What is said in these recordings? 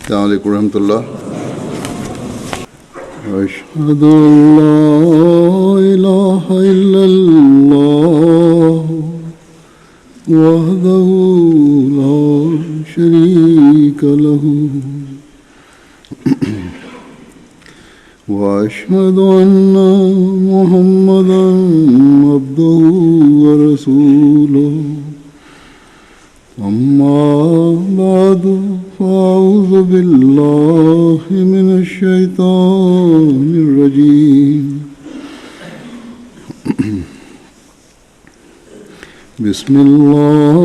السلام علیکم ورحمۃ اللہ. اشہد ان لا الہ الا اللہ وحدہ لا شریک لہ واشہد ان محمدا عبدہ ورسولہ. اما بعد فاعوذ باللہ من الشیطان الرجیم. بسم اللہ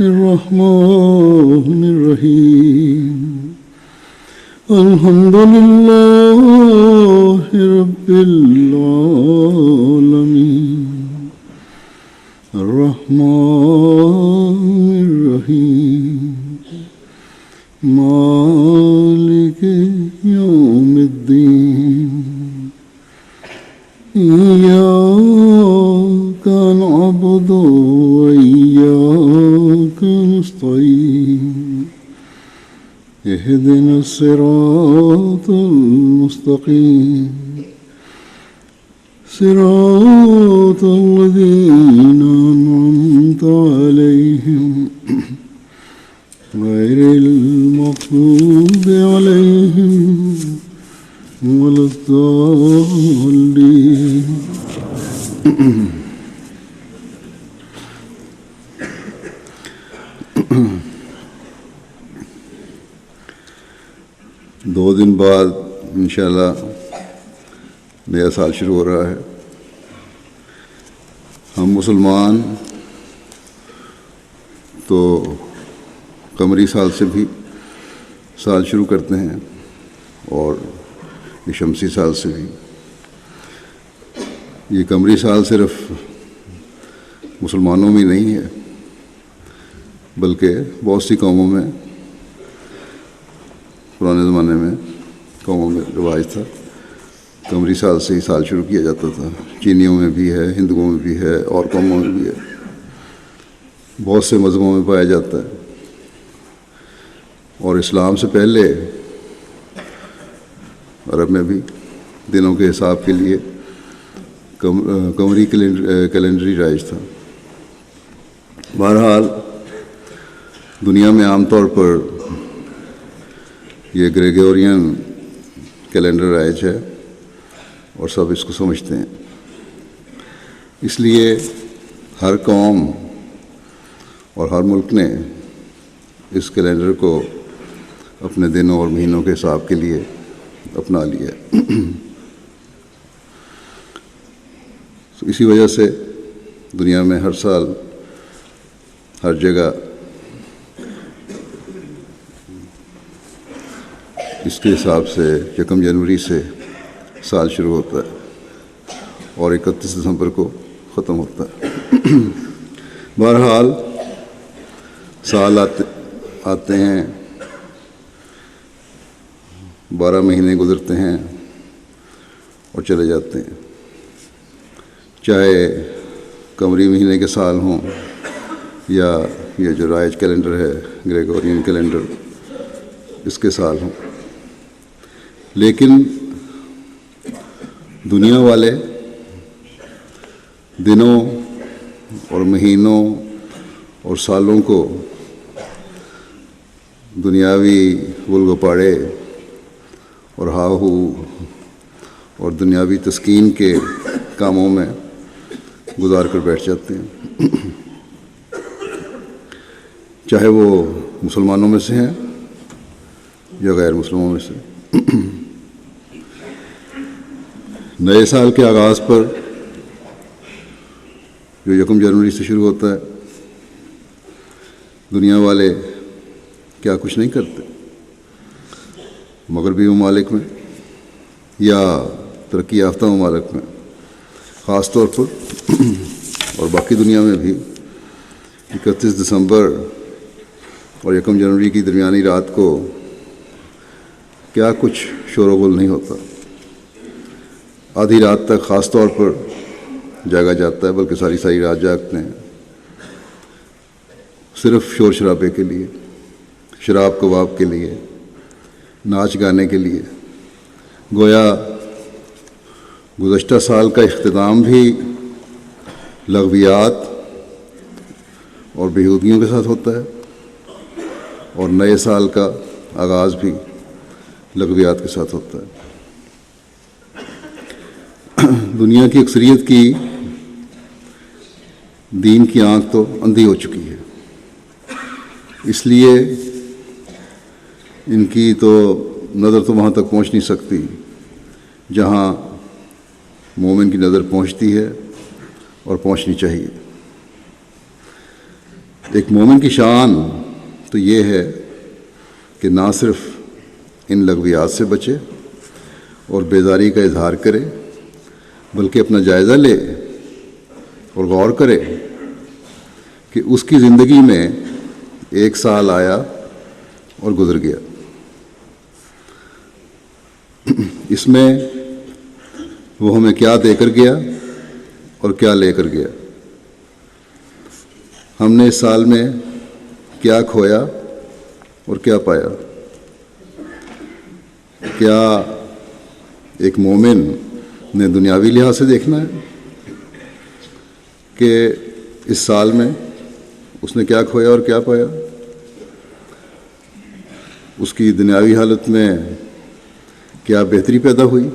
الرحمن الرحیم. الحمد للہ رب العالمین الرحمن الرحیم مالک یوم الدین. ایاک نعبد وایاک نستعین. اہدنا الصراط المستقیم صراط الذین انعمت علیہم غیر المغضوب علیہم ولا الضالین. دو دن بعد انشاءاللہ نیا سال شروع ہو رہا ہے. ہم مسلمان تو قمری سال سے بھی سال شروع کرتے ہیں اور یہ شمسی سال سے بھی. یہ قمری سال صرف مسلمانوں میں نہیں ہے بلکہ بہت سی قوموں میں، پرانے زمانے میں قوموں میں رواج تھا. قمری سال سے ہی سال شروع کیا جاتا تھا. چینیوں میں بھی ہے، ہندوؤں میں بھی ہے، اور قوموں میں بھی ہے. بہت سے مذہبوں میں پایا جاتا ہے. اور اسلام سے پہلے عرب میں بھی دنوں کے حساب کے لیے قمری کیلنڈری رائج تھا. بہرحال دنیا میں عام طور پر یہ گریگورین کیلنڈر رائج ہے اور سب اس کو سمجھتے ہیں. اس لیے ہر قوم اور ہر ملک نے اس کیلنڈر کو اپنے دنوں اور مہینوں کے حساب کے لیے اپنا لیا. اسی وجہ سے دنیا میں ہر سال ہر جگہ اس کے حساب سے 1 جنوری سے سال شروع ہوتا ہے اور 31 دسمبر کو ختم ہوتا ہے. بہرحال سال آتے ہیں، 12 مہینے گزرتے ہیں اور چلے جاتے ہیں. چاہے قمری مہینے کے سال ہوں یا یہ جو رائج کیلنڈر ہے گریگورین کیلنڈر اس کے سال ہوں. لیکن دنیا والے دنوں اور مہینوں اور سالوں کو دنیاوی گلگپاڑے اور ہاہو اور دنیاوی تسکین کے کاموں میں گزار کر بیٹھ جاتے ہیں، چاہے وہ مسلمانوں میں سے ہیں یا غیر مسلموں میں سے. نئے سال کے آغاز پر جو 1 جنوری سے شروع ہوتا ہے، دنیا والے کیا کچھ نہیں کرتے. مغربی ممالک میں یا ترقی یافتہ ممالک میں خاص طور پر اور باقی دنیا میں بھی 31 دسمبر اور 1 جنوری کی درمیانی رات کو کیا کچھ شور و غل نہیں ہوتا. آدھی رات تک خاص طور پر جاگا جاتا ہے، بلکہ ساری رات جاگتے ہیں صرف شور شرابے کے لیے، شراب کباب کے لیے، ناچ گانے کے لیے. گویا گزشتہ سال کا اختتام بھی لغویات اور بیہودگیوں کے ساتھ ہوتا ہے، اور نئے سال کا آغاز بھی لغویات کے ساتھ ہوتا ہے. دنیا کی اکثریت کی دین کی آنکھ تو اندھی ہو چکی ہے، اس لیے ان کی تو نظر تو وہاں تک پہنچ نہیں سکتی جہاں مومن کی نظر پہنچتی ہے اور پہنچنی چاہیے. ایک مومن کی شان تو یہ ہے کہ نہ صرف ان لغویات سے بچے اور بیداری کا اظہار کرے، بلکہ اپنا جائزہ لے اور غور کرے کہ اس کی زندگی میں ایک سال آیا اور گزر گیا، اس میں وہ ہمیں کیا دے کر گیا اور کیا لے کر گیا. ہم نے اس سال میں کیا کھویا اور کیا پایا. کیا ایک مومن نے دنیاوی لحاظ سے دیکھنا ہے کہ اس سال میں اس نے کیا کھویا اور کیا پایا؟ اس کی دنیاوی حالت میں کیا بہتری پیدا ہوئی،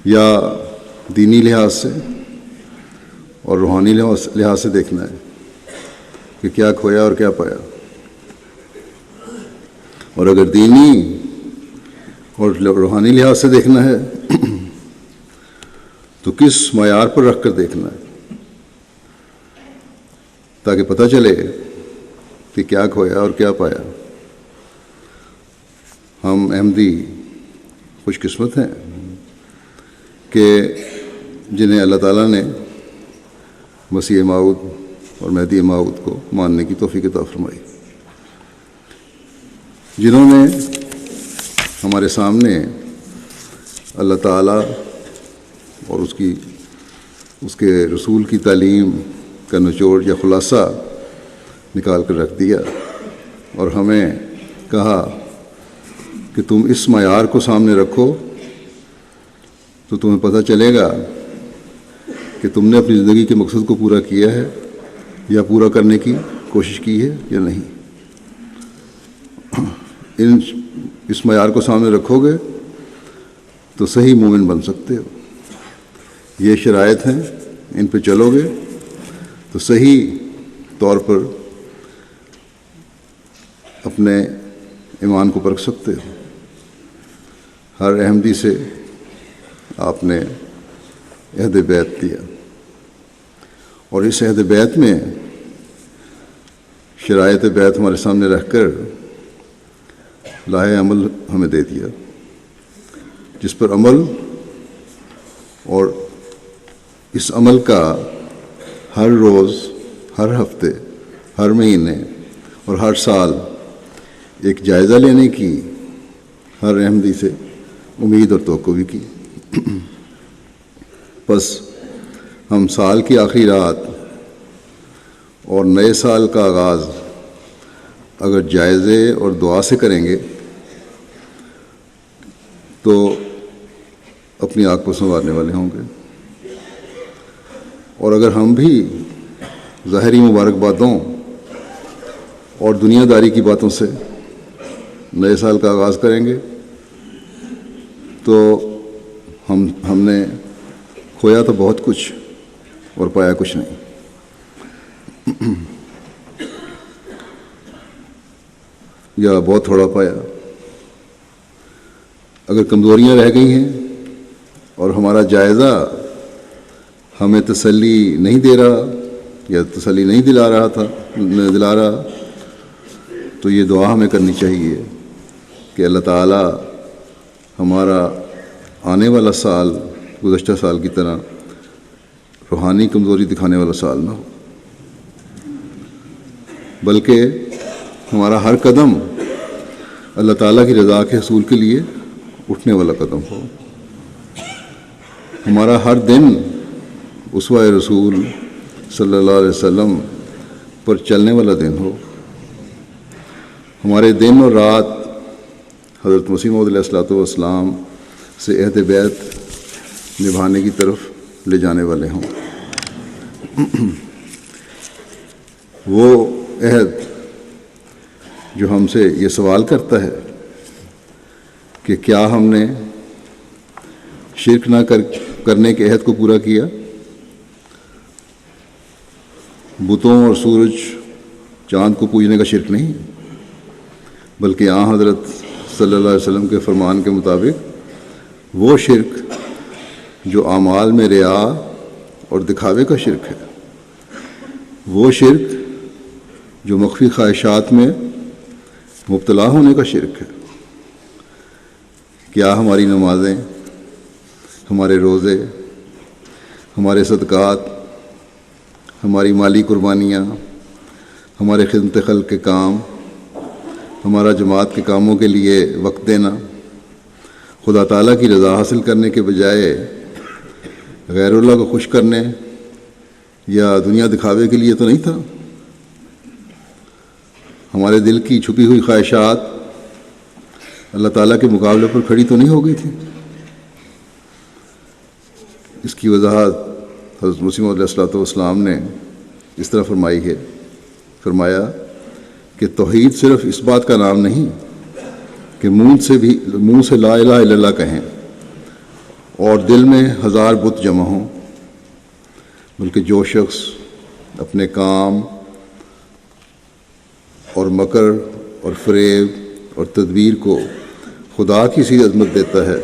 یا دینی لحاظ سے اور روحانی لحاظ سے دیکھنا ہے کہ کیا کھویا اور کیا پایا؟ اور اگر دینی اور روحانی لحاظ سے دیکھنا ہے تو کس معیار پر رکھ کر دیکھنا ہے، تاکہ پتہ چلے کہ کیا کھویا اور کیا پایا. ہم احمدی خوش قسمت ہیں کہ جنہیں اللہ تعالیٰ نے مسیح موعود اور مہدی موعود کو ماننے کی توفیق عطا فرمائی، جنہوں نے ہمارے سامنے اللہ تعالیٰ اور اس کے رسول کی تعلیم کا نچوڑ یا خلاصہ نکال کر رکھ دیا اور ہمیں کہا کہ تم اس معیار کو سامنے رکھو تو تمہیں پتہ چلے گا کہ تم نے اپنی زندگی کے مقصد کو پورا کیا ہے یا پورا کرنے کی کوشش کی ہے یا نہیں. اس معیار کو سامنے رکھو گے تو صحیح مومن بن سکتے ہو. یہ شرائط ہیں، ان پہ چلو گے تو صحیح طور پر اپنے ایمان کو پرکھ سکتے ہو. ہر احمدی سے آپ نے عہد بیعت دیا، اور اس عہد بیعت میں شرائط بیعت ہمارے سامنے رکھ کر لاہ عمل ہمیں دے دیا، جس پر عمل اور اس عمل کا ہر روز، ہر ہفتے، ہر مہینے اور ہر سال ایک جائزہ لینے کی ہر احمدی سے امید اور توقع بھی کی. بس ہم سال کی آخری رات اور نئے سال کا آغاز اگر جائزے اور دعا سے کریں گے تو اپنی آنکھ کو سنوارنے والے ہوں گے. اور اگر ہم بھی ظاہری مبارکبادوں اور دنیا داری کی باتوں سے نئے سال کا آغاز کریں گے تو ہم نے کھویا تو بہت کچھ اور پایا کچھ نہیں، یا بہت تھوڑا پایا. اگر کمزوریاں رہ گئی ہیں اور ہمارا جائزہ ہمیں تسلی نہیں دے رہا یا تسلی نہیں دلا رہا تو یہ دعا ہمیں کرنی چاہیے کہ اللہ تعالیٰ ہمارا آنے والا سال گزشتہ سال کی طرح روحانی کمزوری دکھانے والا سال نہ ہو، بلکہ ہمارا ہر قدم اللہ تعالیٰ کی رضا کے حصول کے لیے اٹھنے والا قدم ہو. ہمارا ہر دن اسوہ رسول صلی اللہ علیہ وسلم پر چلنے والا دن ہو. ہمارے دن اور رات حضرت مسیح موعود علیہ الصلوۃ والسلام سے عہد بیعت نبھانے کی طرف لے جانے والے ہوں۔ وہ عہد جو ہم سے یہ سوال کرتا ہے کہ کیا ہم نے شرک نہ کرنے کے عہد کو پورا کیا؟ بتوں اور سورج چاند کو پوجنے کا شرک نہیں، بلکہ آن حضرت صلی اللہ علیہ وسلم کے فرمان کے مطابق وہ شرک جو اعمال میں ریا اور دکھاوے کا شرک ہے، وہ شرک جو مخفی خواہشات میں مبتلا ہونے کا شرک ہے۔ کیا ہماری نمازیں، ہمارے روزے، ہمارے صدقات، ہماری مالی قربانیاں، ہمارے خدمت خلق کے کام، ہمارا جماعت کے کاموں کے لیے وقت دینا، خدا تعالیٰ کی رضا حاصل کرنے کے بجائے غیر اللہ کو خوش کرنے یا دنیا دکھاوے کے لیے تو نہیں تھا؟ ہمارے دل کی چھپی ہوئی خواہشات اللہ تعالیٰ کے مقابلے پر کھڑی تو نہیں ہو گئی تھی؟ اس کی وضاحت حضرت مسیح موعود علیہ الصلوۃ والسلام نے اس طرح فرمایا کہ توحید صرف اس بات کا نام نہیں کہ منہ سے لا الہ الا اللہ کہیں اور دل میں 1000 بت جمع ہوں، بلکہ جو شخص اپنے کام اور مکر اور فریب اور تدبیر کو خدا کی سی عظمت دیتا ہے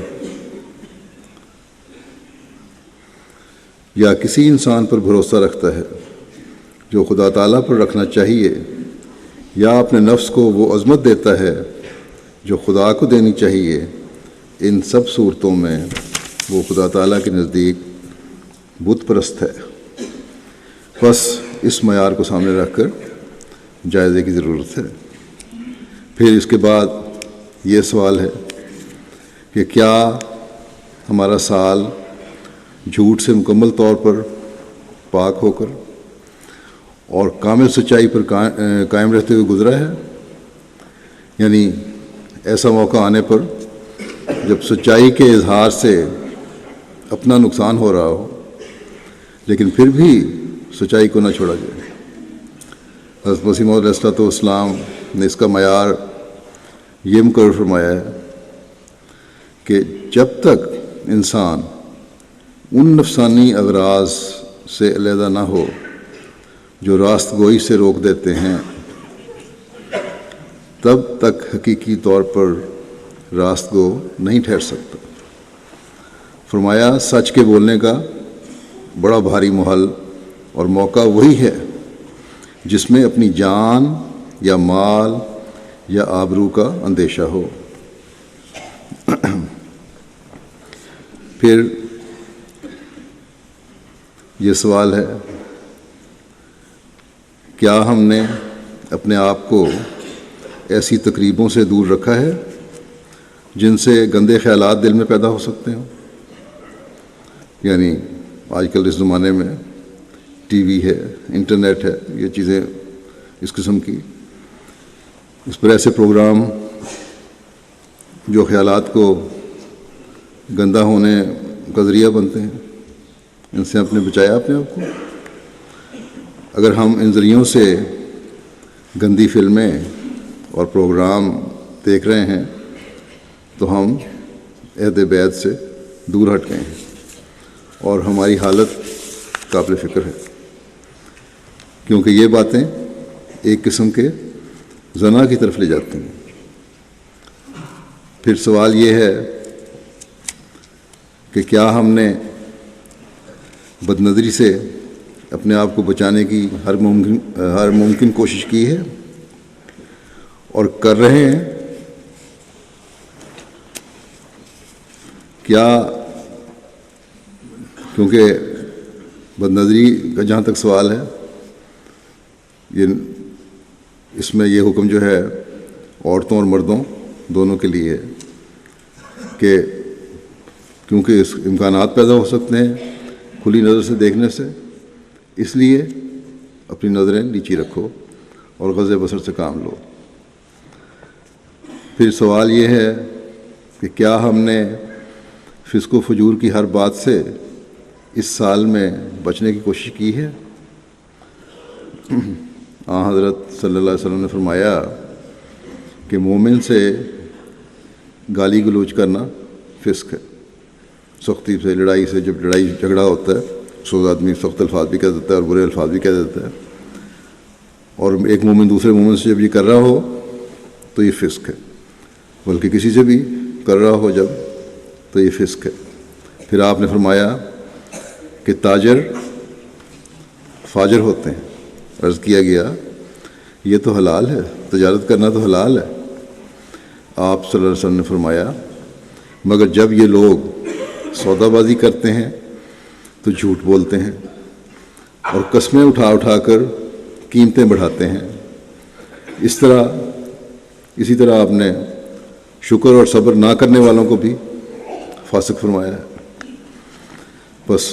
یا کسی انسان پر بھروسہ رکھتا ہے جو خدا تعالیٰ پر رکھنا چاہیے، یا اپنے نفس کو وہ عظمت دیتا ہے جو خدا کو دینی چاہیے، ان سب صورتوں میں وہ خدا تعالیٰ کے نزدیک بت پرست ہے۔ بس اس معیار کو سامنے رکھ کر جائزے کی ضرورت ہے۔ پھر اس کے بعد یہ سوال ہے کہ کیا ہمارا سال جھوٹ سے مکمل طور پر پاک ہو کر اور کامل سچائی پر قائم رہتے ہوئے گزرا ہے؟ یعنی ایسا موقع آنے پر جب سچائی کے اظہار سے اپنا نقصان ہو رہا ہو لیکن پھر بھی سچائی کو نہ چھوڑا جائے۔ حضرت مسیح موعود علیہ الصلوۃ والسلام نے اس کا معیار یہ مقرر فرمایا ہے کہ جب تک انسان ان نفسانی اغراض سے علیحدہ نہ ہو جو راست گوئی سے روک دیتے ہیں، تب تک حقیقی طور پر راست گو نہیں ٹھہر سکتا۔ فرمایا سچ کے بولنے کا بڑا بھاری محل اور موقع وہی ہے جس میں اپنی جان یا مال یا آبرو کا اندیشہ ہو۔ پھر یہ سوال ہے کیا ہم نے اپنے آپ کو ایسی تقریبوں سے دور رکھا ہے جن سے گندے خیالات دل میں پیدا ہو سکتے ہوں؟ یعنی آج کل اس زمانے میں ٹی وی ہے، انٹرنیٹ ہے، یہ چیزیں اس قسم کی، اس پر ایسے پروگرام جو خیالات کو گندہ ہونے کا ذریعہ بنتے ہیں، ان سے آپ نے بچایا اپنے آپ کو؟ اگر ہم ان ذریعوں سے گندی فلمیں اور پروگرام دیکھ رہے ہیں تو ہم عہد بیعت سے دور ہٹ گئے ہیں اور ہماری حالت قابل فکر ہے، کیونکہ یہ باتیں ایک قسم کے زنا کی طرف لے جاتی ہیں۔ پھر سوال یہ ہے کہ کیا ہم نے بد نظری سے اپنے آپ کو بچانے کی ہر ممکن کوشش کی ہے اور کر رہے ہیں؟ کیا کیونکہ بد نظری کا جہاں تک سوال ہے، اس میں یہ حکم جو ہے عورتوں اور مردوں دونوں کے لیے ہے کہ کیونکہ اس امکانات پیدا ہو سکتے ہیں کھلی نظر سے دیکھنے سے، اس لیے اپنی نظریں نیچی رکھو اور غض بصر سے کام لو۔ پھر سوال یہ ہے کہ کیا ہم نے فسق و فجور کی ہر بات سے اس سال میں بچنے کی کوشش کی ہے؟ حضرت صلی اللہ علیہ وسلم نے فرمایا کہ مومن سے گالی گلوچ کرنا فسق ہے، سختی سے، لڑائی سے. جب لڑائی جھگڑا ہوتا ہے سو آدمی سخت الفاظ بھی کہہ دیتا ہے اور برے الفاظ بھی کہہ دیتا ہے، اور ایک مومن دوسرے مومن سے جب یہ کر رہا ہو تو یہ فسق ہے، بلکہ کسی سے بھی کر رہا ہو جب تو یہ فسق ہے. پھر آپ نے فرمایا کہ تاجر فاجر ہوتے ہیں. عرض کیا گیا یہ تو حلال ہے، تجارت کرنا تو حلال ہے. آپ صلی اللہ علیہ وسلم نے فرمایا مگر جب یہ لوگ سودا بازی کرتے ہیں تو جھوٹ بولتے ہیں اور قسمیں اٹھا اٹھا کر قیمتیں بڑھاتے ہیں. اسی طرح آپ نے شکر اور صبر نہ کرنے والوں کو بھی فاسق فرمایا ہے. بس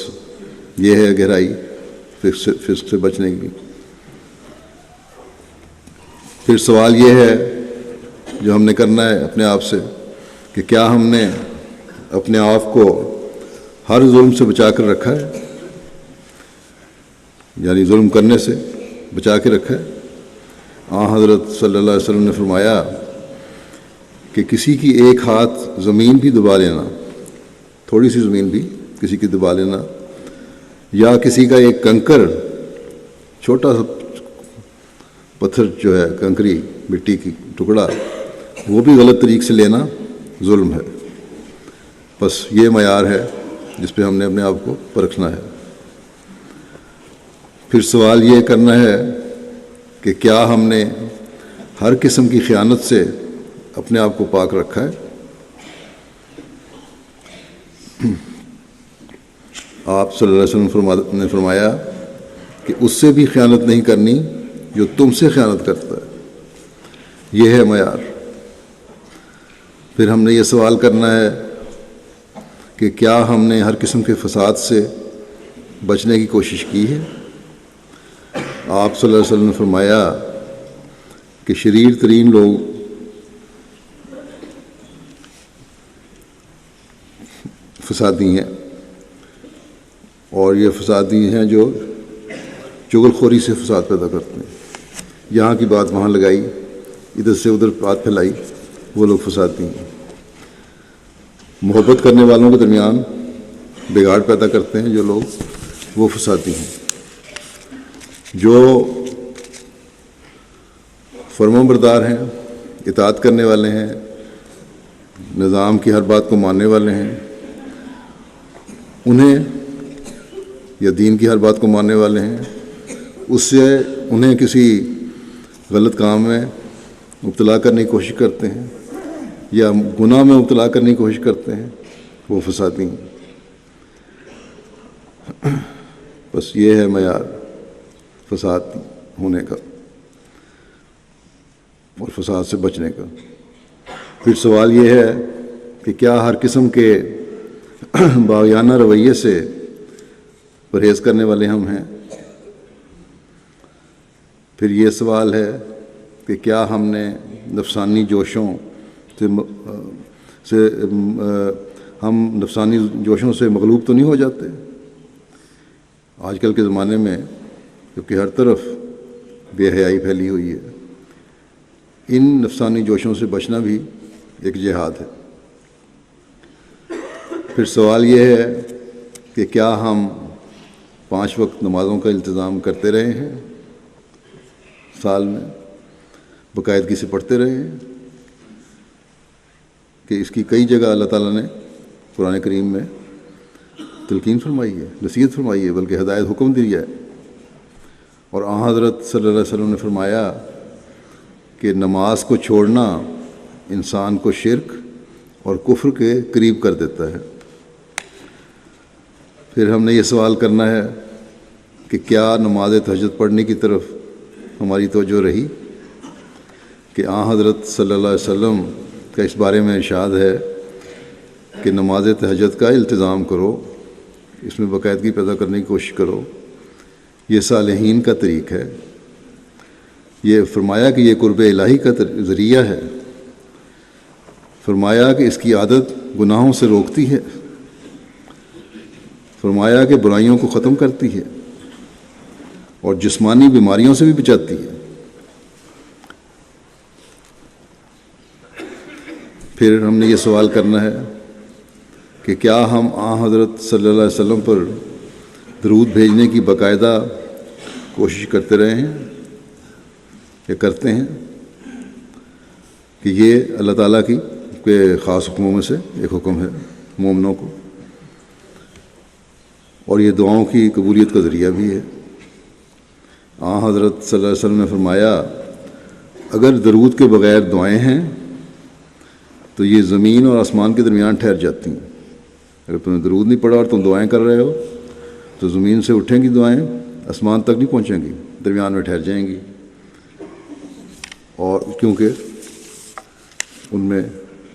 یہ ہے گہرائی فسق سے بچنے کی. پھر سوال یہ ہے جو ہم نے کرنا ہے اپنے آپ سے کہ کیا ہم نے اپنے آپ کو ہر ظلم سے بچا کر رکھا ہے، یعنی ظلم کرنے سے بچا کے رکھا ہے. حضرت صلی اللہ علیہ وسلم نے فرمایا کہ کسی کی ایک ہاتھ زمین بھی دبا لینا، تھوڑی سی زمین بھی کسی کی دبا لینا، یا کسی کا ایک کنکر، چھوٹا سا پتھر جو ہے کنکری مٹی کی ٹکڑا، وہ بھی غلط طریق سے لینا ظلم ہے. بس یہ معیار ہے جس پہ ہم نے اپنے آپ کو پرکھنا ہے. پھر سوال یہ کرنا ہے کہ کیا ہم نے ہر قسم کی خیانت سے اپنے آپ کو پاک رکھا ہے. آپ صلی اللہ علیہ وسلم نے فرمایا کہ اس سے بھی خیانت نہیں کرنی جو تم سے خیانت کرتا ہے. یہ ہے معیار. پھر ہم نے یہ سوال کرنا ہے کہ کیا ہم نے ہر قسم کے فساد سے بچنے کی کوشش کی ہے. آپ صلی اللہ علیہ وسلم نے فرمایا کہ شریر ترین لوگ فسادی ہیں، اور یہ فسادی ہیں جو چغل خوری سے فساد پیدا کرتے ہیں. یہاں کی بات وہاں لگائی، ادھر سے ادھر بات پھیلائی، وہ لوگ فسادی ہیں. محبت کرنے والوں کے درمیان بگاڑ پیدا کرتے ہیں جو لوگ، وہ فسادی ہیں. جو فرما بردار ہیں، اطاعت کرنے والے ہیں، نظام کی ہر بات کو ماننے والے ہیں، انہیں یا دین کی ہر بات کو ماننے والے ہیں، اس سے انہیں کسی غلط کام میں مبتلا کرنے کی کوشش کرتے ہیں یا گناہ میں مبتلا کرنے کی کوشش کرتے ہیں، وہ فسادی ہیں. بس یہ ہے معیار فساد ہونے کا اور فساد سے بچنے کا. پھر سوال یہ ہے کہ کیا ہر قسم کے باغیانہ رویے سے پرہیز کرنے والے ہم ہیں. پھر یہ سوال ہے کہ کیا ہم نے نفسانی جوشوں سے ہم نفسانی جوشوں سے مغلوب تو نہیں ہو جاتے. آج کل کے زمانے میں کیونکہ ہر طرف بے حیائی پھیلی ہوئی ہے، ان نفسانی جوشوں سے بچنا بھی ایک جہاد ہے. پھر سوال یہ ہے کہ کیا ہم 5 وقت نمازوں کا التزام کرتے رہے ہیں، سال میں باقاعدگی سے پڑھتے رہے ہیں، کہ اس کی کئی جگہ اللہ تعالیٰ نے قرآن کریم میں تلقین فرمائی ہے، نصیحت فرمائی ہے، بلکہ ہدایت حکم دیا ہے. اور حضرت صلی اللہ علیہ وسلم نے فرمایا کہ نماز کو چھوڑنا انسان کو شرک اور کفر کے قریب کر دیتا ہے. پھر ہم نے یہ سوال کرنا ہے کہ کیا نماز تہجد پڑھنے کی طرف ہماری توجہ رہی، کہ حضرت صلی اللہ علیہ وسلم کا اس بارے میں ارشاد ہے کہ نماز تہجد کا التزام کرو، اس میں باقاعدگی پیدا کرنے کی کوشش کرو، یہ صالحین کا طریق ہے. یہ فرمایا کہ یہ قرب الہی کا ذریعہ ہے. فرمایا کہ اس کی عادت گناہوں سے روکتی ہے، فرمایا کہ برائیوں کو ختم کرتی ہے اور جسمانی بیماریوں سے بھی بچاتی ہے۔ پھر ہم نے یہ سوال کرنا ہے کہ کیا ہم حضرت صلی اللہ علیہ وسلم پر درود بھیجنے کی باقاعدہ کوشش کرتے رہے ہیں یا کرتے ہیں؟ کہ یہ اللہ تعالیٰ کے خاص حکموں میں سے ایک حکم ہے مومنوں کو، اور یہ دعاؤں کی قبولیت کا ذریعہ بھی ہے۔ حضرت صلی اللہ علیہ وسلم نے فرمایا اگر درود کے بغیر دعائیں ہیں تو یہ زمین اور آسمان کے درمیان ٹھہر جاتی ہیں۔ اگر تم نے درود نہیں پڑھا اور تم دعائیں کر رہے ہو تو زمین سے اٹھیں گی دعائیں، آسمان تک نہیں پہنچیں گی، درمیان میں ٹھہر جائیں گی، اور کیونکہ ان میں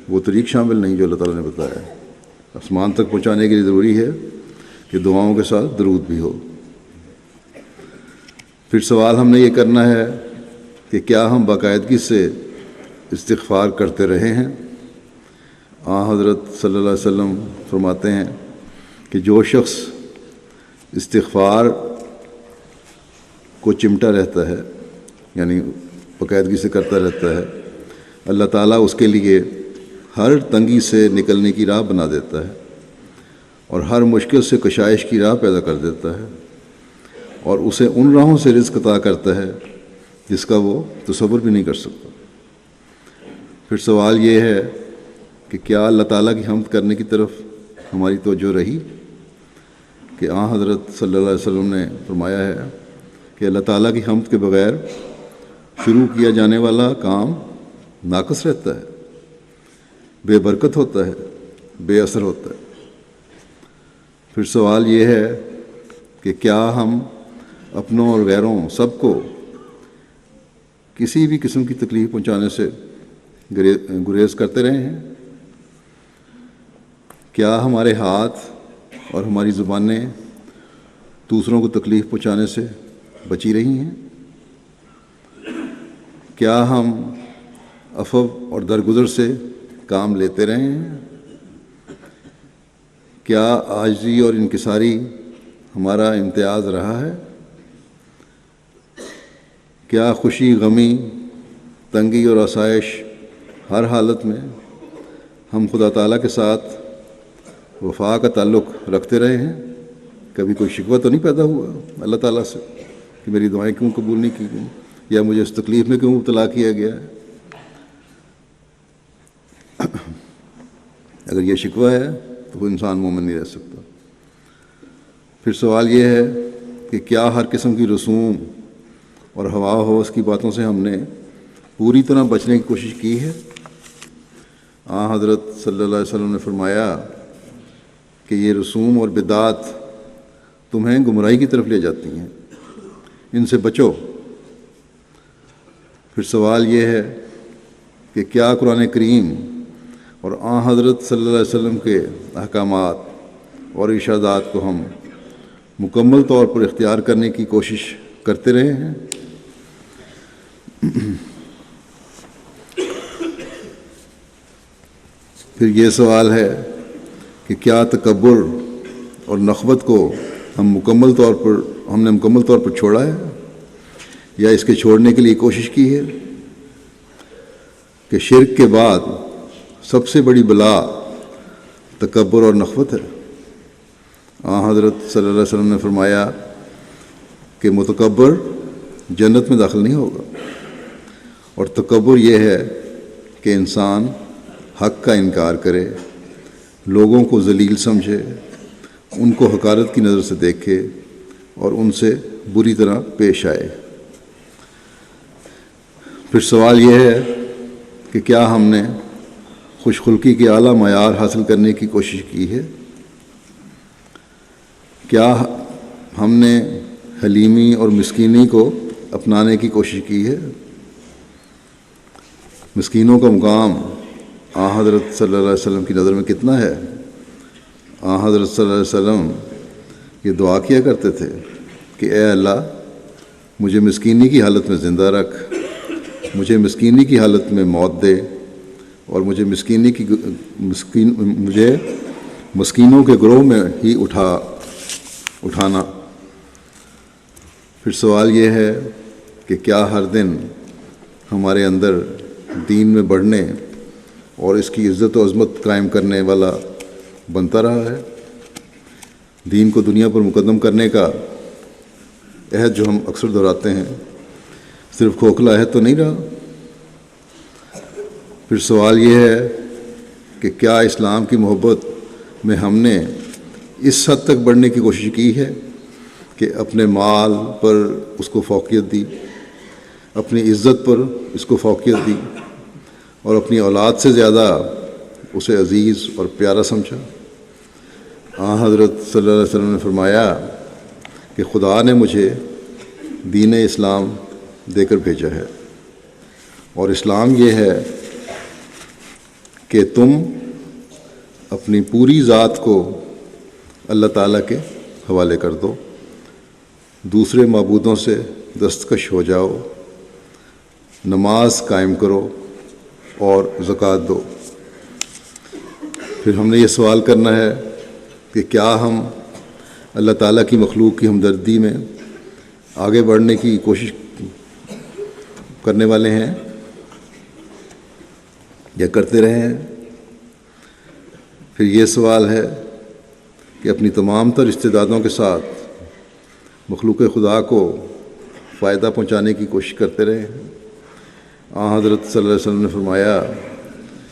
وہ طریق شامل نہیں جو اللہ تعالیٰ نے بتایا ہے۔ آسمان تک پہنچانے کے لیے ضروری ہے کہ دعاؤں کے ساتھ درود بھی ہو۔ پھر سوال ہم نے یہ کرنا ہے کہ کیا ہم باقاعدگی سے استغفار کرتے رہے ہیں؟ حضرت صلی اللہ علیہ وسلم فرماتے ہیں کہ جو شخص استغفار کو چمٹا رہتا ہے، یعنی باقاعدگی سے کرتا رہتا ہے، اللہ تعالیٰ اس کے لیے ہر تنگی سے نکلنے کی راہ بنا دیتا ہے اور ہر مشکل سے کشائش کی راہ پیدا کر دیتا ہے، اور اسے ان راہوں سے رزق عطا کرتا ہے جس کا وہ تصور بھی نہیں کر سکتا۔ پھر سوال یہ ہے کہ کیا اللہ تعالیٰ کی حمد کرنے کی طرف ہماری توجہ رہی؟ کہ حضرت صلی اللہ علیہ وسلم نے فرمایا ہے کہ اللہ تعالیٰ کی حمد کے بغیر شروع کیا جانے والا کام ناقص رہتا ہے، بے برکت ہوتا ہے، بے اثر ہوتا ہے۔ پھر سوال یہ ہے کہ کیا ہم اپنوں اور غیروں سب کو کسی بھی قسم کی تکلیف پہنچانے سے گریز کرتے رہے ہیں؟ کیا ہمارے ہاتھ اور ہماری زبانیں دوسروں کو تکلیف پہنچانے سے بچی رہی ہیں؟ کیا ہم عفو اور درگزر سے کام لیتے رہے ہیں؟ کیا عاجزی اور انکساری ہمارا امتیاز رہا ہے؟ کیا خوشی، غمی، تنگی اور آسائش ہر حالت میں ہم خدا تعالیٰ کے ساتھ وفا کا تعلق رکھتے رہے ہیں؟ کبھی کوئی شکوہ تو نہیں پیدا ہوا اللہ تعالیٰ سے کہ میری دعائیں کیوں قبول نہیں کی گئیں، یا مجھے اس تکلیف میں کیوں مبتلا کیا گیا ہے؟ اگر یہ شکوہ ہے تو وہ انسان مومن نہیں رہ سکتا۔ پھر سوال یہ ہے کہ کیا ہر قسم کی رسوم اور ہوا ہوس کی باتوں سے ہم نے پوری طرح بچنے کی کوشش کی ہے؟ حضرت صلی اللہ علیہ وسلم نے فرمایا کہ یہ رسوم اور بدعات تمہیں گمراہی کی طرف لے جاتی ہیں، ان سے بچو۔ پھر سوال یہ ہے کہ کیا قرآن کریم اور حضرت صلی اللہ علیہ وسلم کے احکامات اور ارشادات کو ہم مکمل طور پر اختیار کرنے کی کوشش کرتے رہے ہیں؟ پھر یہ سوال ہے کہ کیا تکبر اور نخوت کو ہم نے مکمل طور پر چھوڑا ہے یا اس کے چھوڑنے کے لیے کوشش کی ہے؟ کہ شرک کے بعد سب سے بڑی بلا تکبر اور نخوت ہے۔ حضرت صلی اللہ علیہ وسلم نے فرمایا کہ متکبر جنت میں داخل نہیں ہوگا، اور تکبر یہ ہے کہ انسان حق کا انکار کرے، لوگوں کو ذلیل سمجھے، ان کو حقارت کی نظر سے دیکھے اور ان سے بری طرح پیش آئے۔ پھر سوال یہ ہے کہ کیا ہم نے خوش خلقی کے اعلیٰ معیار حاصل کرنے کی کوشش کی ہے؟ کیا ہم نے حلیمی اور مسکینی کو اپنانے کی کوشش کی ہے؟ مسکینوں کا مقام حضرت صلی اللہ علیہ وسلم کی نظر میں کتنا ہے؟ حضرت صلی اللہ علیہ وسلم یہ دعا کیا کرتے تھے کہ اے اللہ مجھے مسکینی کی حالت میں زندہ رکھ، مجھے مسکینی کی حالت میں موت دے، اور مجھے مسکینوں کے گروہ میں ہی اٹھانا۔ پھر سوال یہ ہے کہ کیا ہر دن ہمارے اندر دین میں بڑھنے اور اس کی عزت و عظمت قائم کرنے والا بنتا رہا ہے؟ دین کو دنیا پر مقدم کرنے کا عہد جو ہم اکثر دہراتے ہیں صرف کھوکھلا عہد تو نہیں رہا؟ پھر سوال یہ ہے کہ کیا اسلام کی محبت میں ہم نے اس حد تک بڑھنے کی کوشش کی ہے کہ اپنے مال پر اس کو فوقیت دی، اپنی عزت پر اس کو فوقیت دی، اور اپنی اولاد سے زیادہ اسے عزیز اور پیارا سمجھا؟ حضرت صلی اللہ علیہ وسلم نے فرمایا کہ خدا نے مجھے دین اسلام دے کر بھیجا ہے، اور اسلام یہ ہے کہ تم اپنی پوری ذات کو اللہ تعالیٰ کے حوالے کر دو، دوسرے معبودوں سے دستکش ہو جاؤ، نماز قائم کرو اور زکوٰۃ دو۔ پھر ہم نے یہ سوال کرنا ہے کہ کیا ہم اللہ تعالیٰ کی مخلوق کی ہمدردی میں آگے بڑھنے کی کوشش کرنے والے ہیں یا کرتے رہے ہیں؟ پھر یہ سوال ہے کہ اپنی تمام تر استعدادوں کے ساتھ مخلوق خدا کو فائدہ پہنچانے کی کوشش کرتے رہے ہیں؟ حضرت صلی اللہ علیہ وسلم نے فرمایا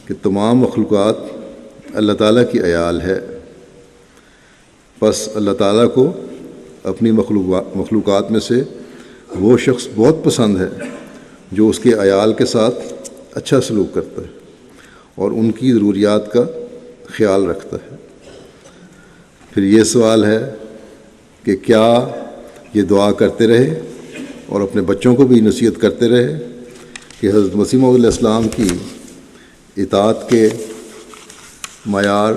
کہ تمام مخلوقات اللہ تعالیٰ کی عیال ہے، بس اللہ تعالیٰ کو اپنی مخلوقات میں سے وہ شخص بہت پسند ہے جو اس کے عیال کے ساتھ اچھا سلوک کرتا ہے اور ان کی ضروریات کا خیال رکھتا ہے۔ پھر یہ سوال ہے کہ کیا یہ دعا کرتے رہے اور اپنے بچوں کو بھی نصیحت کرتے رہے کہ حضرت مسیح موعود علیہ السلام کی اطاعت کے معیار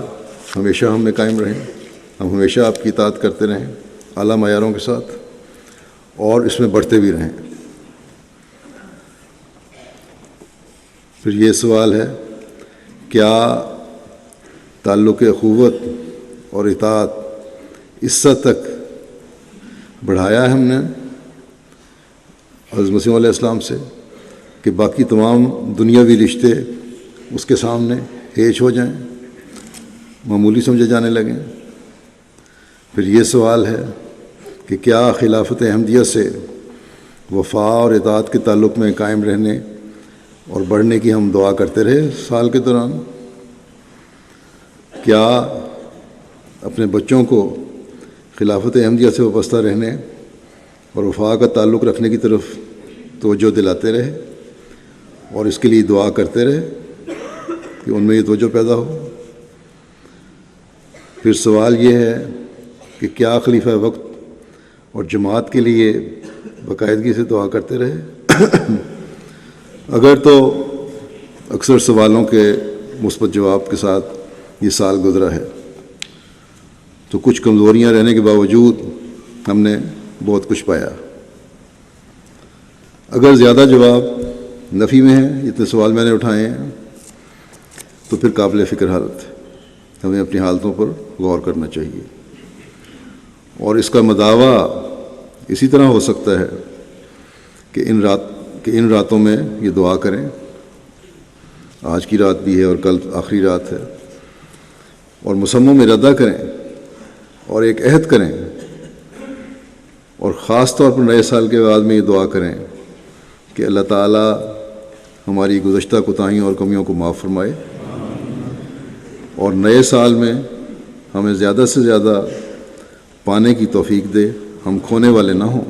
ہمیشہ ہم میں قائم رہیں، ہم ہمیشہ آپ کی اطاعت کرتے رہیں اعلیٰ معیاروں کے ساتھ، اور اس میں بڑھتے بھی رہیں۔ پھر یہ سوال ہے کیا تعلق اخوت اور اطاعت اس حد تک بڑھایا ہے ہم نے حضرت مسیح علیہ السلام سے کہ باقی تمام دنیاوی رشتے اس کے سامنے ہیچ ہو جائیں، معمولی سمجھے جانے لگیں؟ پھر یہ سوال ہے کہ کیا خلافت احمدیہ سے وفا اور اطاعت کے تعلق میں قائم رہنے اور بڑھنے کی ہم دعا کرتے رہے سال کے دوران؟ کیا اپنے بچوں کو خلافت احمدیہ سے وابستہ رہنے اور وفا کا تعلق رکھنے کی طرف توجہ دلاتے رہے اور اس کے لیے دعا کرتے رہے کہ ان میں یہ توجہ پیدا ہو؟ پھر سوال یہ ہے کہ کیا خلیفہ وقت اور جماعت کے لیے باقاعدگی سے دعا کرتے رہے؟ اگر تو اکثر سوالوں کے مثبت جواب کے ساتھ یہ سال گزرا ہے تو کچھ کمزوریاں رہنے کے باوجود ہم نے بہت کچھ پایا۔ اگر زیادہ جواب نفی میں ہیں، اتنے سوال میں نے اٹھائے ہیں، تو پھر قابل فکر حالت ہے، ہمیں اپنی حالتوں پر غور کرنا چاہیے، اور اس کا مداوع اسی طرح ہو سکتا ہے کہ ان راتوں میں یہ دعا کریں، آج کی رات بھی ہے اور کل آخری رات ہے، اور مسمم ارادہ کریں اور ایک عہد کریں، اور خاص طور پر نئے سال کے بعد میں یہ دعا کریں کہ اللہ تعالیٰ ہماری گزشتہ کوتاہیوں اور کمیوں کو معاف فرمائے، اور نئے سال میں ہمیں زیادہ سے زیادہ پانے کی توفیق دے، ہم کھونے والے نہ ہوں،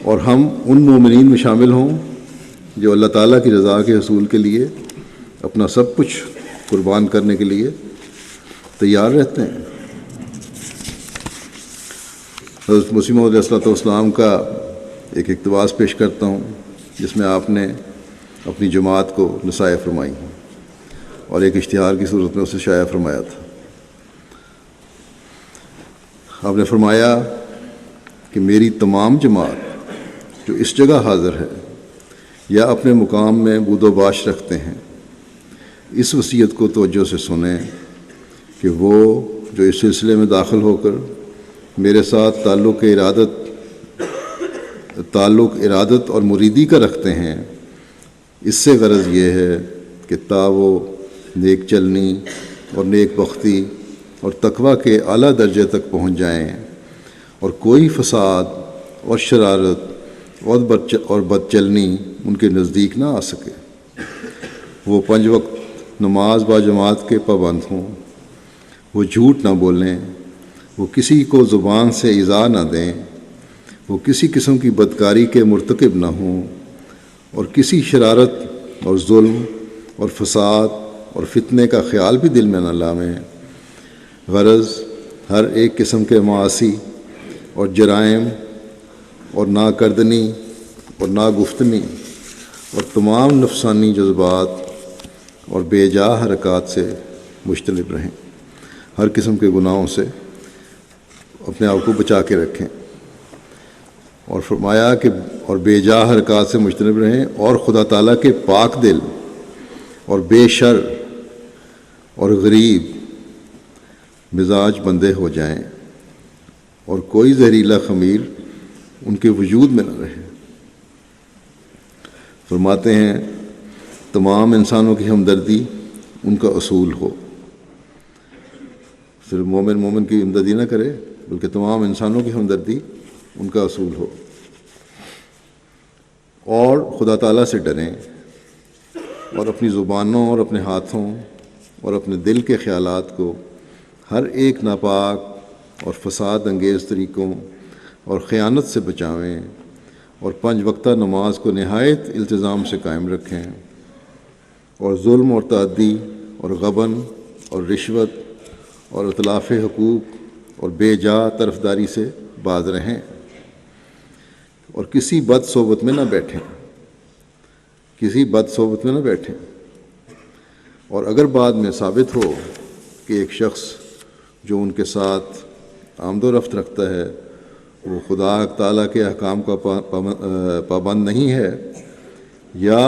اور ہم ان مومنین میں شامل ہوں جو اللہ تعالیٰ کی رضا کے حصول کے لیے اپنا سب کچھ قربان کرنے کے لیے تیار رہتے ہیں۔ حضرت مسیح موعود علیہ السلام کا ایک اقتباس پیش کرتا ہوں جس میں آپ نے اپنی جماعت کو نصائح فرمائی اور ایک اشتہار کی صورت میں اسے شائع فرمایا تھا۔ آپ نے فرمایا کہ میری تمام جماعت جو اس جگہ حاضر ہے یا اپنے مقام میں بود و باش رکھتے ہیں، اس وصیت کو توجہ سے سنیں کہ وہ جو اس سلسلے میں داخل ہو کر میرے ساتھ تعلق ارادت اور مریدی کا رکھتے ہیں، اس سے غرض یہ ہے کہ تا وہ نیک چلنی اور نیک بختی اور تقویٰ کے اعلیٰ درجے تک پہنچ جائیں اور کوئی فساد اور شرارت اور بد چلنی ان کے نزدیک نہ آ سکے۔ وہ 5 وقت نماز با جماعت کے پابند ہوں، وہ جھوٹ نہ بولیں، وہ کسی کو زبان سے ایذا نہ دیں، وہ کسی قسم کی بدکاری کے مرتکب نہ ہوں اور کسی شرارت اور ظلم اور فساد اور فتنے کا خیال بھی دل میں نہ لائیں۔ غرض ہر ایک قسم کے معاصی اور جرائم اور ناکردنی اور ناگفتنی اور تمام نفسانی جذبات اور بے جا حرکات سے مجتنب رہیں، ہر قسم کے گناہوں سے اپنے آپ کو بچا کے رکھیں۔ اور فرمایا کہ اور بے جا حرکات سے مجتنب رہیں اور خدا تعالیٰ کے پاک دل اور بے شر اور غریب مزاج بندے ہو جائیں اور کوئی زہریلا خمیر ان کے وجود میں نہ رہے۔ فرماتے ہیں تمام انسانوں کی ہمدردی ان کا اصول ہو، صرف مومن کی ہمدردی نہ کرے بلکہ تمام انسانوں کی ہمدردی ان کا اصول ہو، اور خدا تعالیٰ سے ڈریں اور اپنی زبانوں اور اپنے ہاتھوں اور اپنے دل کے خیالات کو ہر ایک ناپاک اور فساد انگیز طریقوں اور خیانت سے بچاویں، اور 5 وقتہ نماز کو نہایت التزام سے قائم رکھیں، اور ظلم اور تعدی اور غبن اور رشوت اور اتلاف حقوق اور بے جا طرفداری سے باز رہیں، اور کسی بد صحبت میں نہ بیٹھیں، اور اگر بعد میں ثابت ہو کہ ایک شخص جو ان کے ساتھ آمد و رفت رکھتا ہے وہ خدا تعالیٰ کے احکام کا پابند نہیں ہے یا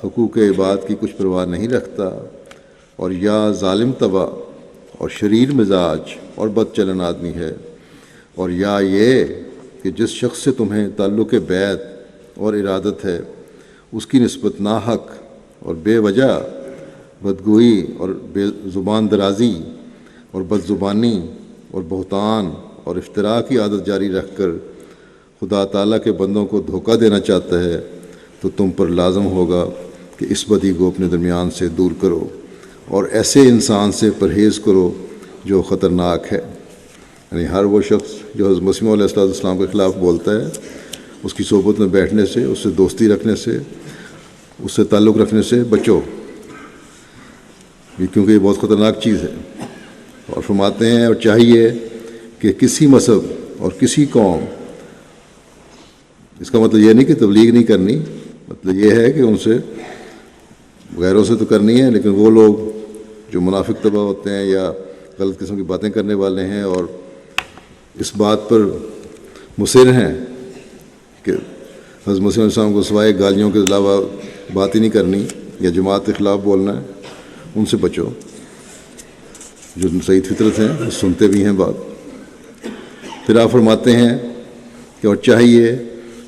حقوق عباد کی کچھ پرواہ نہیں رکھتا اور یا ظالم طبع اور شریر مزاج اور بد چلن آدمی ہے، اور یا یہ کہ جس شخص سے تمہیں تعلق بیعت اور ارادت ہے اس کی نسبت ناحق اور بے وجہ بدگوئی اور بے زبان درازی اور بد زبانی اور بہتان اور افتراء کی عادت جاری رکھ کر خدا تعالیٰ کے بندوں کو دھوکہ دینا چاہتا ہے، تو تم پر لازم ہوگا کہ اس بدی کو اپنے درمیان سے دور کرو اور ایسے انسان سے پرہیز کرو جو خطرناک ہے۔ یعنی ہر وہ شخص جو حضرت مسیح علیہ السلام کے خلاف بولتا ہے اس کی صحبت میں بیٹھنے سے، اس سے دوستی رکھنے سے، اس سے تعلق رکھنے سے بچو، کیونکہ یہ بہت خطرناک چیز ہے۔ اور فرماتے ہیں اور چاہیے کہ کسی مذہب اور کسی قوم، اس کا مطلب یہ نہیں کہ تبلیغ نہیں کرنی، مطلب یہ ہے کہ ان سے غیروں سے تو کرنی ہے، لیکن وہ لوگ جو منافق طبع ہوتے ہیں یا غلط قسم کی باتیں کرنے والے ہیں اور اس بات پر مصر ہیں کہ حضرت مسیح علیہ السلام کو سوائے گالیوں کے علاوہ بات ہی نہیں کرنی یا جماعت کے خلاف بولنا ہے، ان سے بچو۔ جو سعید فطرت ہیں وہ سنتے بھی ہیں بات۔ پھر آپ فرماتے ہیں کہ اور چاہیے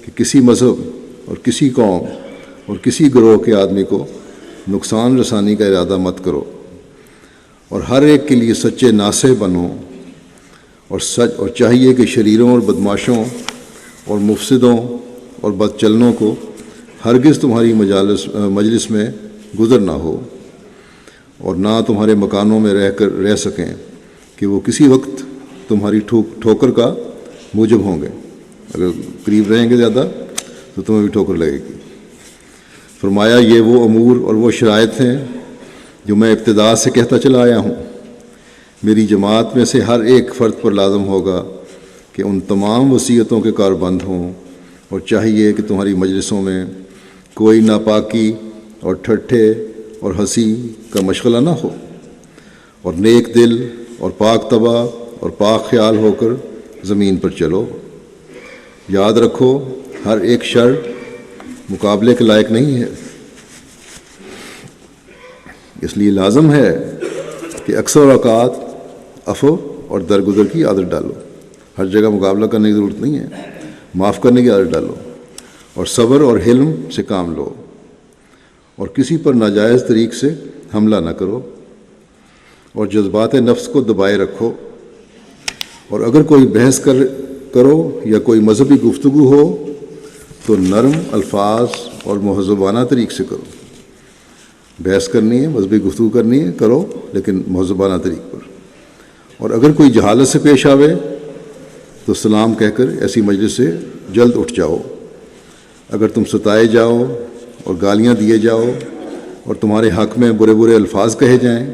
کہ کسی مذہب اور کسی قوم اور کسی گروہ کے آدمی کو نقصان رسانی کا ارادہ مت کرو، اور ہر ایک کے لیے سچے ناصح بنو، اور چاہیے کہ شریروں اور بدماشوں اور مفسدوں اور بد چلنوں کو ہرگز تمہاری مجلس میں گزر نہ ہو، اور نہ تمہارے مکانوں میں رہ سکیں کہ وہ کسی وقت تمہاری ٹھوکر کا موجب ہوں گے۔ اگر قریب رہیں گے زیادہ تو تمہیں بھی ٹھوکر لگے گی۔ فرمایا یہ وہ امور اور وہ شرائط ہیں جو میں ابتدا سے کہتا چلا آیا ہوں۔ میری جماعت میں سے ہر ایک فرد پر لازم ہوگا کہ ان تمام وصیتوں کے کاربند ہوں، اور چاہیے کہ تمہاری مجلسوں میں کوئی ناپاکی اور ٹھٹھے اور ہنسی کا مشغلہ نہ ہو، اور نیک دل اور پاک طبع اور پاک خیال ہو کر زمین پر چلو۔ یاد رکھو ہر ایک شر مقابلے کے لائق نہیں ہے۔ اس لیے لازم ہے کہ اکثر اوقات عفو اور درگزر کی عادت ڈالو۔ ہر جگہ مقابلہ کرنے کی ضرورت نہیں ہے، معاف کرنے کی عادت ڈالو اور صبر اور حلم سے کام لو، اور کسی پر ناجائز طریق سے حملہ نہ کرو، اور جذبات نفس کو دبائے رکھو، اور اگر کوئی بحث کرو یا کوئی مذہبی گفتگو ہو تو نرم الفاظ اور مہذبانہ طریق سے کرو۔ بحث کرنی ہے، مذہبی گفتگو کرنی ہے، کرو، لیکن مہذبانہ طریق پر۔ اور اگر کوئی جہالت سے پیش آوے تو سلام کہہ کر ایسی مجلس سے جلد اٹھ جاؤ۔ اگر تم ستائے جاؤ اور گالیاں دیے جاؤ اور تمہارے حق میں برے برے الفاظ کہے جائیں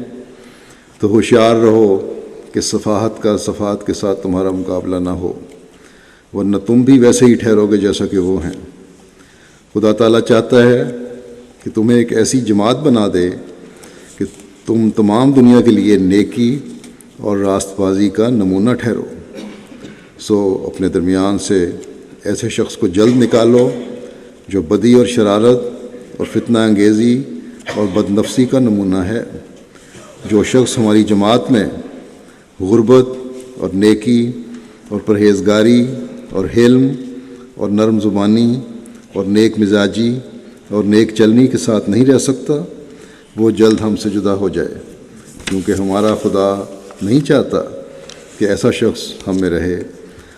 تو ہوشیار رہو کہ صفحات کے ساتھ تمہارا مقابلہ نہ ہو، ورنہ تم بھی ویسے ہی ٹھہرو گے جیسا کہ وہ ہیں۔ خدا تعالیٰ چاہتا ہے کہ تمہیں ایک ایسی جماعت بنا دے کہ تم تمام دنیا کے لیے نیکی اور راست بازی کا نمونہ ٹھہرو۔ سو اپنے درمیان سے ایسے شخص کو جلد نکالو جو بدی اور شرارت اور فتنہ انگیزی اور بدنفسی کا نمونہ ہے۔ جو شخص ہماری جماعت میں غربت اور نیکی اور پرہیزگاری اور حلم اور نرم زبانی اور نیک مزاجی اور نیک چلنی کے ساتھ نہیں رہ سکتا، وہ جلد ہم سے جدا ہو جائے، کیونکہ ہمارا خدا نہیں چاہتا کہ ایسا شخص ہم میں رہے،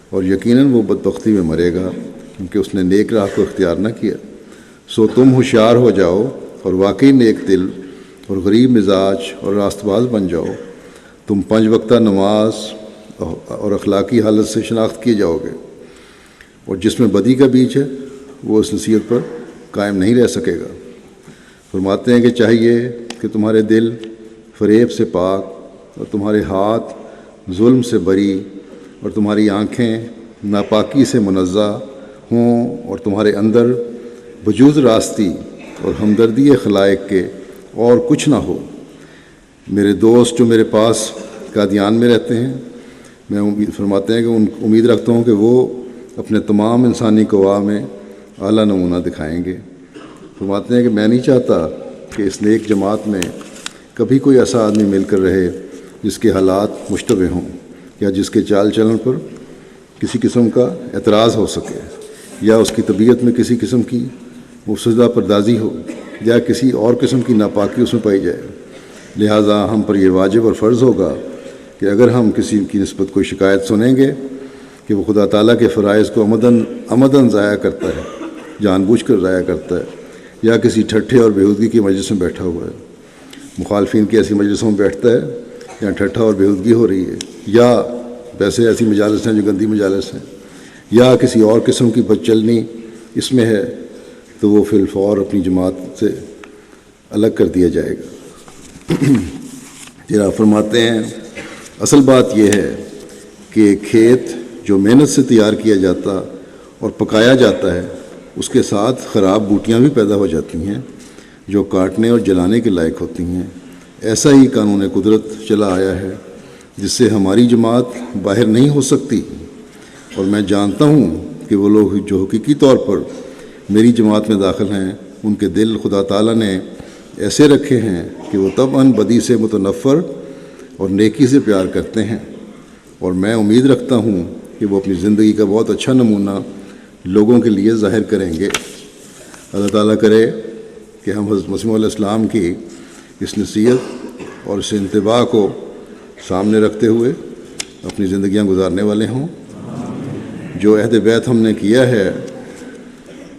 اور یقیناً وہ بدبختی میں مرے گا کیونکہ اس نے نیک راہ کو اختیار نہ کیا۔ سو تم ہوشیار ہو جاؤ اور واقعی نیک دل اور غریب مزاج اور راست باز بن جاؤ۔ تم 5 وقتہ نماز اور اخلاقی حالت سے شناخت کیے جاؤ گے، اور جس میں بدی کا بیج ہے وہ اس نصیحت پر قائم نہیں رہ سکے گا۔ فرماتے ہیں کہ چاہیے کہ تمہارے دل فریب سے پاک اور تمہارے ہاتھ ظلم سے بری اور تمہاری آنکھیں ناپاکی سے منزہ ہوں، اور تمہارے اندر بجوز راستی اور ہمدردی خلائق کے اور کچھ نہ ہو۔ میرے دوست جو میرے پاس قادیان میں رہتے ہیں، میں فرماتے ہیں کہ امید رکھتا ہوں کہ وہ اپنے تمام انسانی قوا میں اعلیٰ نمونہ دکھائیں گے۔ فرماتے ہیں کہ میں نہیں چاہتا کہ اس نیک جماعت میں کبھی کوئی ایسا آدمی مل کر رہے جس کے حالات مشتبہ ہوں یا جس کے چال چلن پر کسی قسم کا اعتراض ہو سکے، یا اس کی طبیعت میں کسی قسم کی مفسدہ پردازی ہو، یا کسی اور قسم کی ناپاکی اس میں پائی جائے۔ لہٰذا ہم پر یہ واجب اور فرض ہوگا کہ اگر ہم کسی کی نسبت کوئی شکایت سنیں گے کہ وہ خدا تعالیٰ کے فرائض کو عمداً ضائع کرتا ہے، جان بوجھ کر ضائع کرتا ہے، یا کسی ٹھٹھے اور بےہودگی کی مجلس میں بیٹھا ہوا ہے، مخالفین کی ایسی مجلسوں میں بیٹھتا ہے یا ٹھٹھا اور بےہودگی ہو رہی ہے، یا ویسے ایسی مجالس ہیں جو گندی مجالس ہیں، یا کسی اور قسم کی بد چلنی اس میں ہے، تو وہ فی الفور اپنی جماعت سے الگ کر دیا جائے گا۔ پھر آپ فرماتے ہیں اصل بات یہ ہے کہ کھیت جو محنت سے تیار کیا جاتا اور پکایا جاتا ہے، اس کے ساتھ خراب بوٹیاں بھی پیدا ہو جاتی ہیں جو کاٹنے اور جلانے کے لائق ہوتی ہیں۔ ایسا ہی قانون قدرت چلا آیا ہے جس سے ہماری جماعت باہر نہیں ہو سکتی، اور میں جانتا ہوں کہ وہ لوگ جو حقیقی طور پر میری جماعت میں داخل ہیں، ان کے دل خدا تعالیٰ نے ایسے رکھے ہیں کہ وہ طبعاً بدی سے متنفر اور نیکی سے پیار کرتے ہیں، اور میں امید رکھتا ہوں کہ وہ اپنی زندگی کا بہت اچھا نمونہ لوگوں کے لیے ظاہر کریں گے۔ اللہ تعالیٰ کرے کہ ہم حضرت مسیح علیہ السلام کی اس نصیحت اور اس انتباہ کو سامنے رکھتے ہوئے اپنی زندگیاں گزارنے والے ہوں۔ جو عہد بیعت ہم نے کیا ہے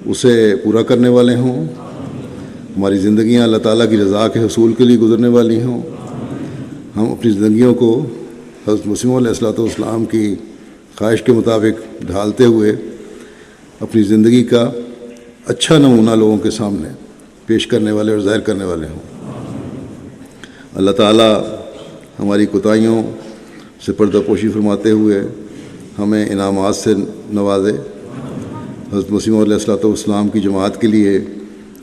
اسے پورا کرنے والے ہوں۔ ہماری زندگیاں اللہ تعالیٰ کی رضا کے حصول کے لیے گزرنے والی ہوں۔ ہم اپنی زندگیوں کو حضرت مسیح علیہ السلام کی خواہش کے مطابق ڈھالتے ہوئے اپنی زندگی کا اچھا نمونہ لوگوں کے سامنے پیش کرنے والے اور ظاہر کرنے والے ہوں۔ اللہ تعالیٰ ہماری کوتاہیوں سے پردہ پوشی فرماتے ہوئے ہمیں انعامات سے نوازے۔ حضرت مسیح علیہ السلام کی جماعت کے لیے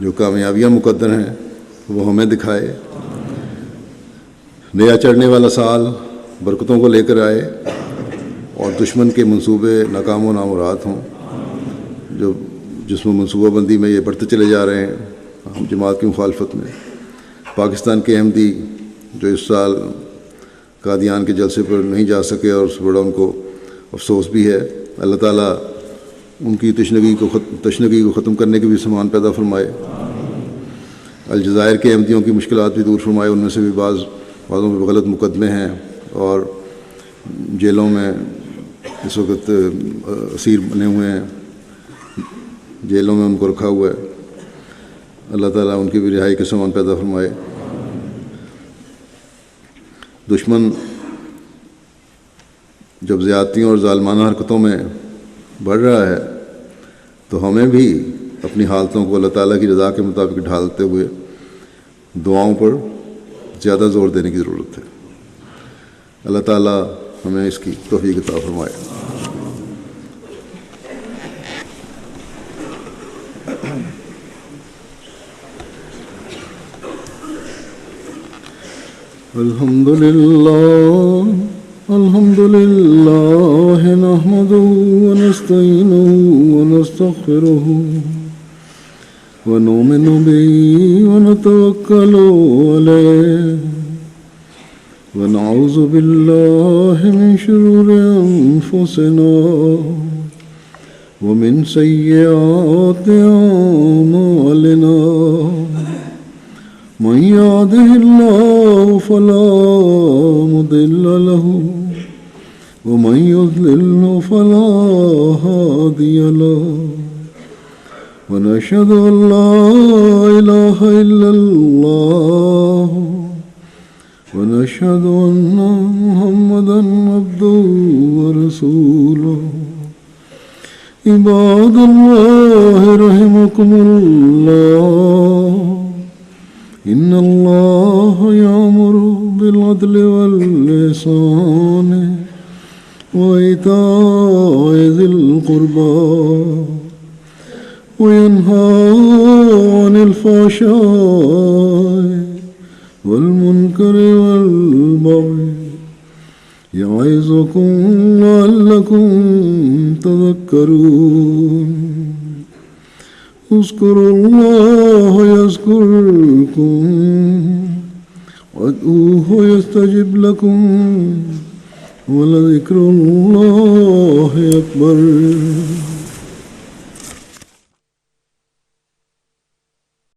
جو کامیابیاں مقدر ہیں وہ ہمیں دکھائے۔ نیا چڑھنے والا سال برکتوں کو لے کر آئے اور دشمن کے منصوبے ناکام و نامراد ہوں۔ جو جس میں منصوبہ بندی میں یہ بڑھتے چلے جا رہے ہیں ہم جماعت کی مخالفت میں. پاکستان کے احمدی جو اس سال قادیان کے جلسے پر نہیں جا سکے اور اس بڑا ان کو افسوس بھی ہے. اللہ تعالیٰ ان کی تشنگی کو ختم کرنے کے بھی سامان پیدا فرمائے. الجزائر کے احمدیوں کی مشکلات بھی دور فرمائے. ان میں سے بھی بعضوں میں غلط مقدمے ہیں اور جیلوں میں اس وقت اسیر بنے ہوئے ہیں, جیلوں میں ان کو رکھا ہوا ہے. اللہ تعالیٰ ان کی بھی رہائی کے سامان پیدا فرمائے. دشمن جب زیادتیوں اور ظالمانہ حرکتوں میں بڑھ رہا ہے تو ہمیں بھی اپنی حالتوں کو اللہ تعالیٰ کی رضا کے مطابق ڈھالتے ہوئے دعاؤں پر زیادہ زور دینے کی ضرورت ہے. اللہ تعالیٰ ہمیں اس کی توفیق عطا فرمائے. الحمد لله نحمده ونستعينه ونستغفره ونؤمن به ونتوكل عليه ونعوذ بالله من شرور أنفسنا ومن سيئات أعمالنا. من يهده الله فلا مضل له ومن يضلل فلا هادي له ونشهد أن لا إله إلا الله ونشهد أن محمدا عبده ورسوله. عباد الله رحمكم الله إن الله يأمر بالعدل والإحسان وإيتاء ذي القربى وينهى عن الفحشاء والمنكر والبغي يعظكم لعلكم تذكرون. اذكروا الله يذكركم وادعوه يستجب لكم ولذكر الله أكبر.